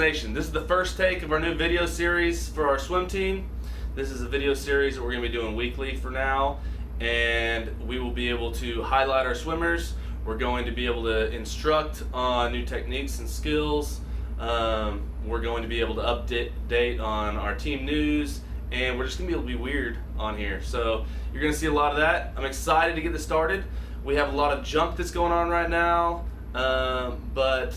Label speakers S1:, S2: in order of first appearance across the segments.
S1: Nation. This is the first take of our new video series for our swim team. This is a video series that we're going to be doing weekly for now, and we will be able to highlight our swimmers. We're going to be able to instruct on new techniques and skills. We're going to be able to update on our team news, and we're just going to be able to be weird on here. So you're going to see a lot of that. I'm excited to get this started. We have a lot of junk that's going on right now, but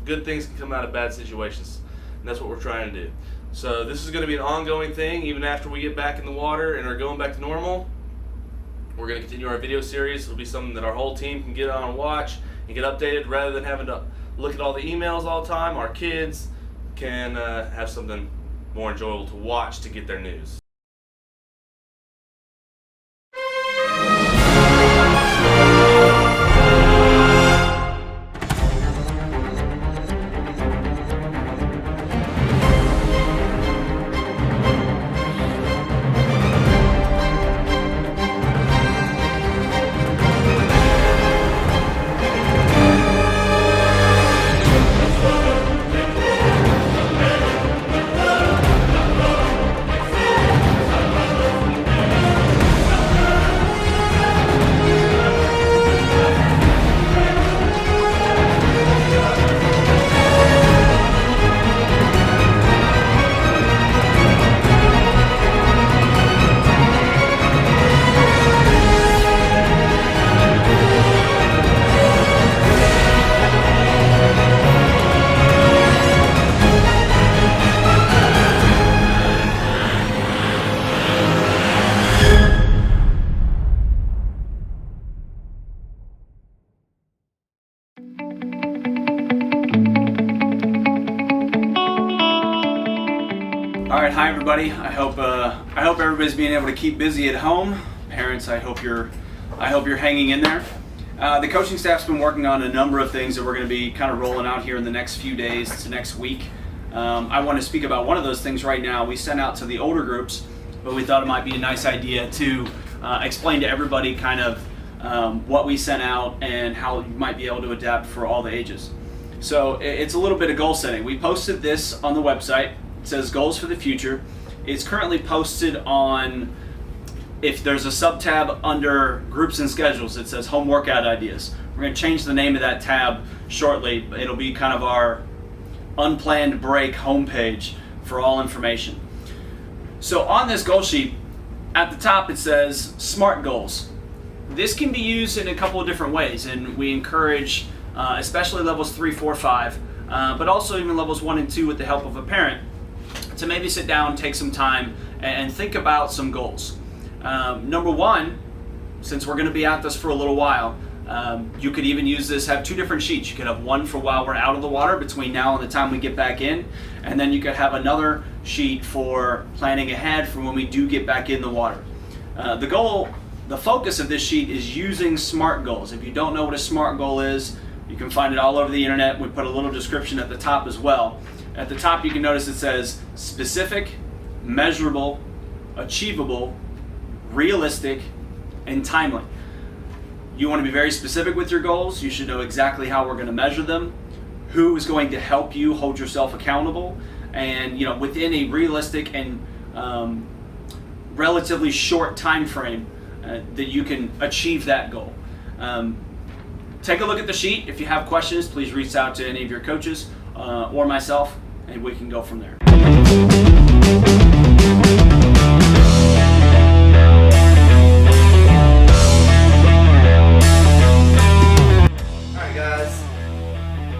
S1: good things can come out of bad situations, and that's what we're trying to do. So this is going to be an ongoing thing even after we get back in the water and are going back to normal. We're going to continue our video series. It'll be something that our whole team can get on and watch and get updated rather than having to look at all the emails all the time. Our kids can have something more enjoyable to watch to get their news.
S2: All right, hi everybody. I hope everybody's being able to keep busy at home. Parents, I hope you're hanging in there. The coaching staff's been working on a number of things that we're going to be kind of rolling out here in the next few days to next week. I want to speak about one of those things right now. We sent out to the older groups, but we thought it might be a nice idea to explain to everybody kind of what we sent out and how you might be able to adapt for all the ages. So it's a little bit of goal setting. We posted this on the website. It says goals for the future. It's currently posted on, if there's a sub-tab under groups and schedules, it says home workout ideas. We're going to change the name of that tab shortly. It'll be kind of our unplanned break homepage for all information. So on this goal sheet, at the top it says SMART goals. This can be used in a couple of different ways, and we encourage especially levels 3, 4, 5, but also even levels 1 and 2 with the help of a parent, to maybe sit down, take some time, and think about some goals. Number one, since we're going to be at this for a little while, you could even use this, have two different sheets. You could have one for while we're out of the water between now and the time we get back in, and then you could have another sheet for planning ahead for when we do get back in the water. The focus of this sheet is using SMART goals. If you don't know what a SMART goal is, you can find it all over the internet. We put a little description at the top as well. At the top you can notice it says specific, measurable, achievable, realistic, and timely. You want to be very specific with your goals. You should know exactly how we're going to measure them, who is going to help you hold yourself accountable, and within a realistic and relatively short time frame that you can achieve that goal. Take a look at the sheet. If you have questions, please reach out to any of your coaches or myself, and we can go from there.
S3: Alright guys,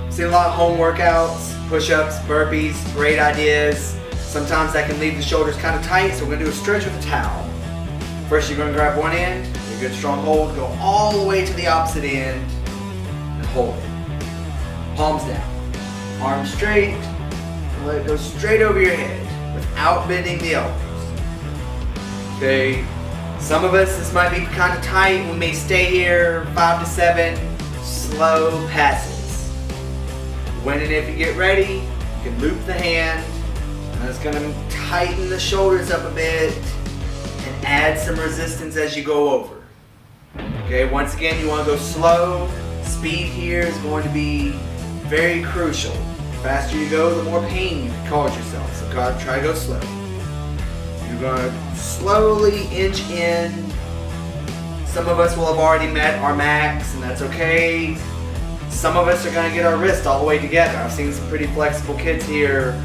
S3: see a lot of home workouts, push-ups, burpees, great ideas. Sometimes that can leave the shoulders kind of tight, so we're going to do a stretch with a towel. First you're going to grab one end, a good strong hold, go all the way to the opposite end, and hold it. Palms down, arms straight, and let it go straight over your head without bending the elbows. Okay, some of us this might be kind of tight. We may stay here 5 to 7 slow passes. When and if you get ready, you can loop the hand, and it's going to tighten the shoulders up a bit and add some resistance as you go over. Okay, once again you want to go slow. Speed here is going to be very crucial. The faster you go, the more pain you can cause yourself. So try to go slow. You're going to slowly inch in. Some of us will have already met our max, and that's okay. Some of us are going to get our wrist all the way together. I've seen some pretty flexible kids here,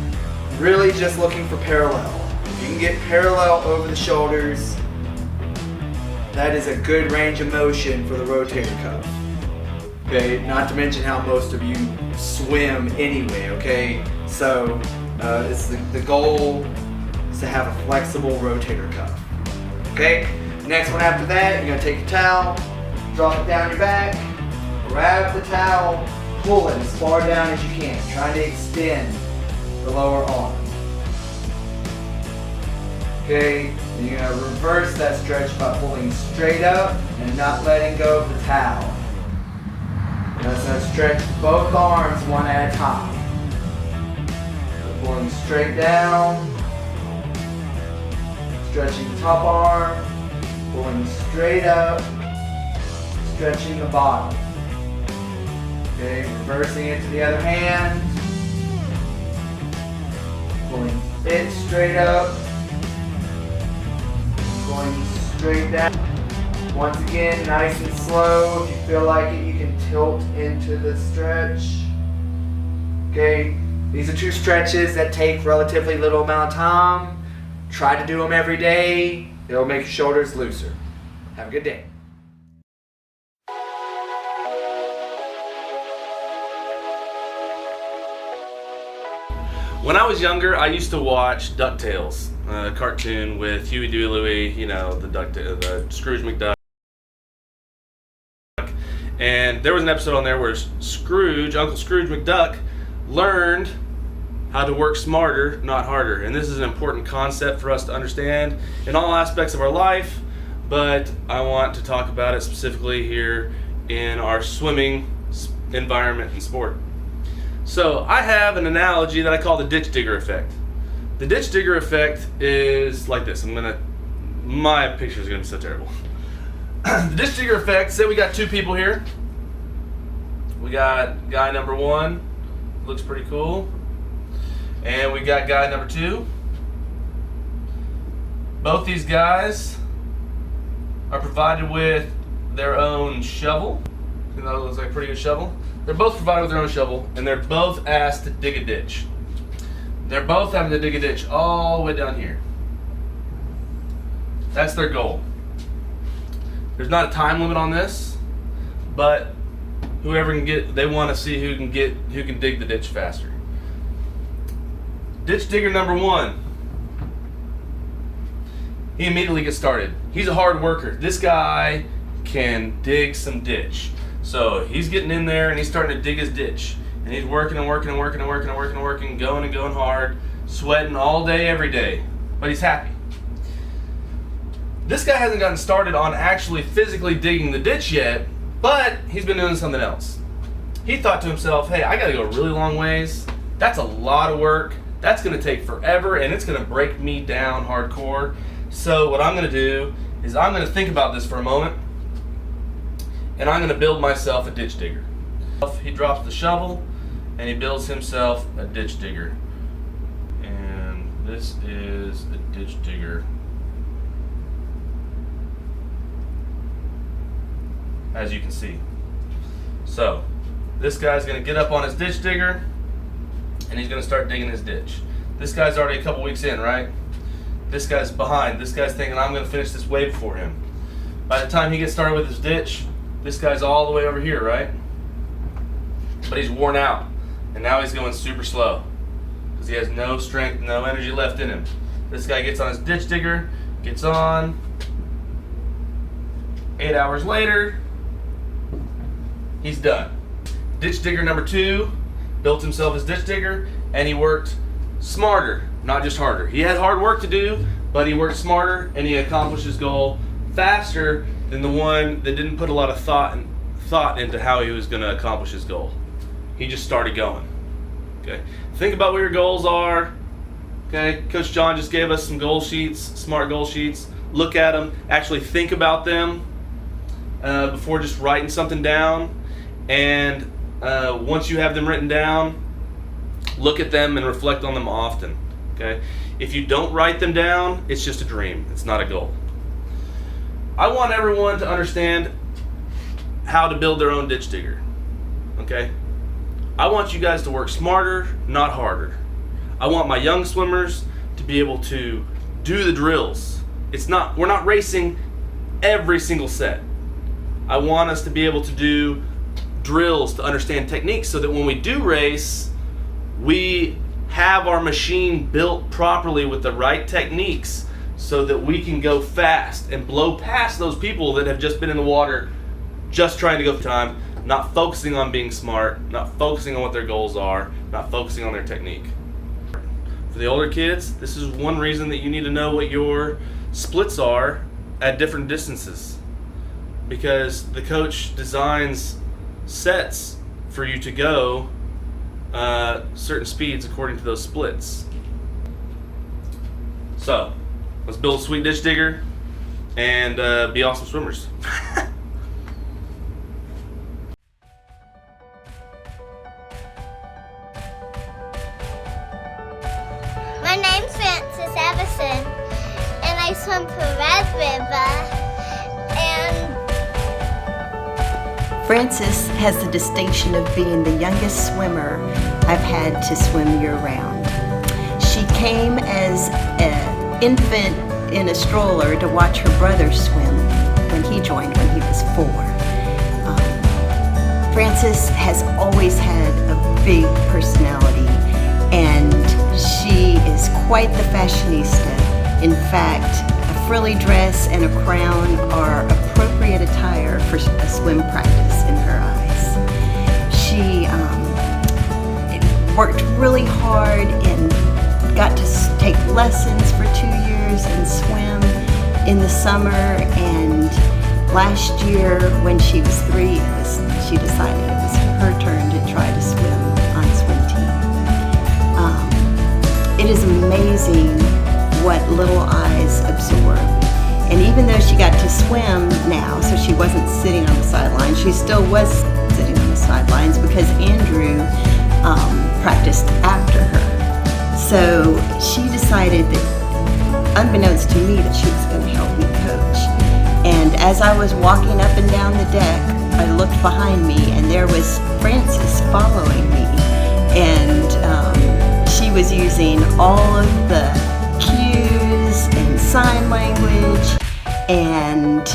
S3: really just looking for parallel. If you can get parallel over the shoulders, that is a good range of motion for the rotator cuff. Okay, not to mention how most of you swim anyway, okay? So it's the goal is to have a flexible rotator cuff. Okay, next one after that, you're gonna take your towel, drop it down your back, grab the towel, pull it as far down as you can, trying to extend the lower arm. Okay, and you're gonna reverse that stretch by pulling straight up and not letting go of the towel. That's going to stretch both arms one at a time. So pulling straight down, stretching the top arm, pulling straight up, stretching the bottom. Okay, reversing it to the other hand, pulling it straight up, pulling straight down. Once again, nice and slow. If you feel like it, you can tilt into the stretch. Okay, these are two stretches that take relatively little amount of time. Try to do them every day. It'll make your shoulders looser. Have a good day.
S1: When I was younger, I used to watch DuckTales, a cartoon with Huey, Dewey, Louie, you know, the Scrooge McDuck. And there was an episode on there where Uncle Scrooge McDuck, learned how to work smarter, not harder. And this is an important concept for us to understand in all aspects of our life, but I want to talk about it specifically here in our swimming environment and sport. So I have an analogy that I call the ditch digger effect. The ditch digger effect is like this. My picture is gonna be so terrible. The ditch digger effect, say we got two people here. We got guy number one, looks pretty cool. And we got guy number two. Both these guys are provided with their own shovel. You know, it looks like a pretty good shovel. They're both provided with their own shovel, and they're both asked to dig a ditch. They're both having to dig a ditch all the way down here. That's their goal. There's not a time limit on this, but whoever can get, they want to see who can dig the ditch faster. Ditch digger number one. He immediately gets started. He's a hard worker. This guy can dig some ditch. So he's getting in there and he's starting to dig his ditch. And he's working and working and working and working and working and working, going and going hard, sweating all day, every day. But he's happy. This guy hasn't gotten started on actually physically digging the ditch yet, but he's been doing something else. He thought to himself, hey, I gotta go a really long ways. That's a lot of work. That's gonna take forever and it's gonna break me down hardcore. So what I'm gonna do is I'm gonna think about this for a moment and I'm gonna build myself a ditch digger. He drops the shovel and he builds himself a ditch digger. And this is a ditch digger. As you can see. So this guy's gonna get up on his ditch digger and he's gonna start digging his ditch. This guy's already a couple weeks in, right? This guy's behind. This guy's thinking, I'm gonna finish this way before him. By the time he gets started with his ditch, this guy's all the way over here, right? But he's worn out and now he's going super slow because he has no strength, no energy left in him. This guy gets on his ditch digger, gets on. 8 hours later, he's done. Ditch digger number two built himself his ditch digger and he worked smarter, not just harder. He had hard work to do, but he worked smarter and he accomplished his goal faster than the one that didn't put a lot of thought into how he was going to accomplish his goal. He just started going. Okay. Think about what your goals are. Okay. Coach John just gave us some goal sheets, smart goal sheets. Look at them. Actually think about them before just writing something down. And once you have them written down, Look at them and reflect on them often. Okay? If you don't write them down, it's just a dream. It's not a goal. I want everyone to understand how to build their own ditch digger. Okay? I want you guys to work smarter, not harder. I want my young swimmers to be able to do the drills. We're not racing every single set. I want us to be able to do drills to understand techniques so that when we do race, we have our machine built properly with the right techniques so that we can go fast and blow past those people that have just been in the water just trying to go for time, not focusing on being smart, not focusing on what their goals are, not focusing on their technique. For the older kids, this is one reason that you need to know what your splits are at different distances, because the coach designs sets for you to go certain speeds according to those splits. So let's build a sweet ditch digger and be awesome swimmers.
S4: My name's Everson, and I swim for Red River, and
S5: Frances has the distinction of being the youngest swimmer I've had to swim year-round. She came as an infant in a stroller to watch her brother swim when he joined when he was 4. Frances has always had a big personality, and she is quite the fashionista. In fact, a frilly dress and a crown are appropriate attire for a swim practice in her eyes. She worked really hard and got to take lessons for 2 years and swim in the summer, and last year when she was 3, she decided it was her turn to try to swim on swim team. It is amazing what little eyes absorb. And even though she got to swim now, so she wasn't sitting on the sidelines, she still was sitting on the sidelines because Andrew practiced after her. So she decided that, unbeknownst to me, that she was going to help me coach. And as I was walking up and down the deck, I looked behind me and there was Frances following me. And she was using all of the cues and sign language and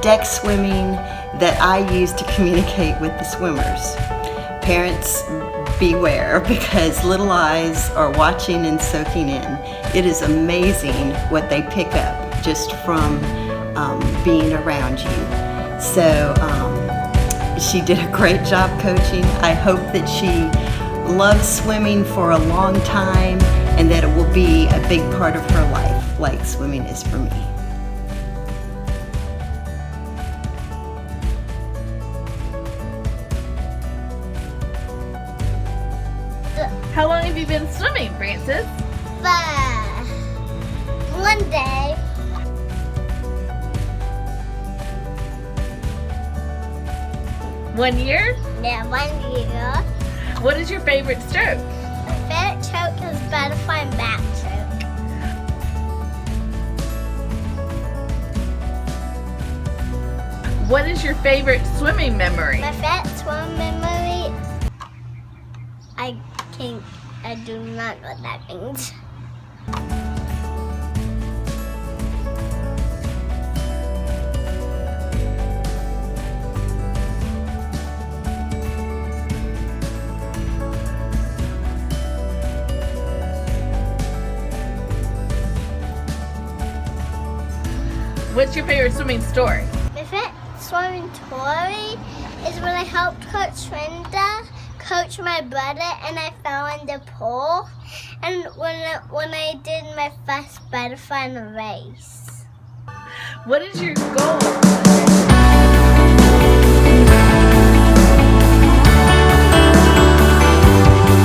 S5: deck swimming that I use to communicate with the swimmers. Parents, beware, because little eyes are watching and soaking in. It is amazing what they pick up just from being around you. So she did a great job coaching. I hope that she loves swimming for a long time and that it will be a big part of her life, like swimming is for me.
S6: How long have you been swimming, Frances?
S4: but one day,
S6: One year?
S4: yeah, 1 year,
S6: What is your favorite stroke?
S4: my favorite stroke is butterfly and back stroke.
S6: What is your favorite swimming memory?
S4: My favorite swim memory, I do not know what that means.
S6: What's your favorite swimming story?
S4: My favorite swimming story is when I helped Coach Linda coach my brother and I fell in the pool, and when I did my first butterfly in a race.
S6: What is your goal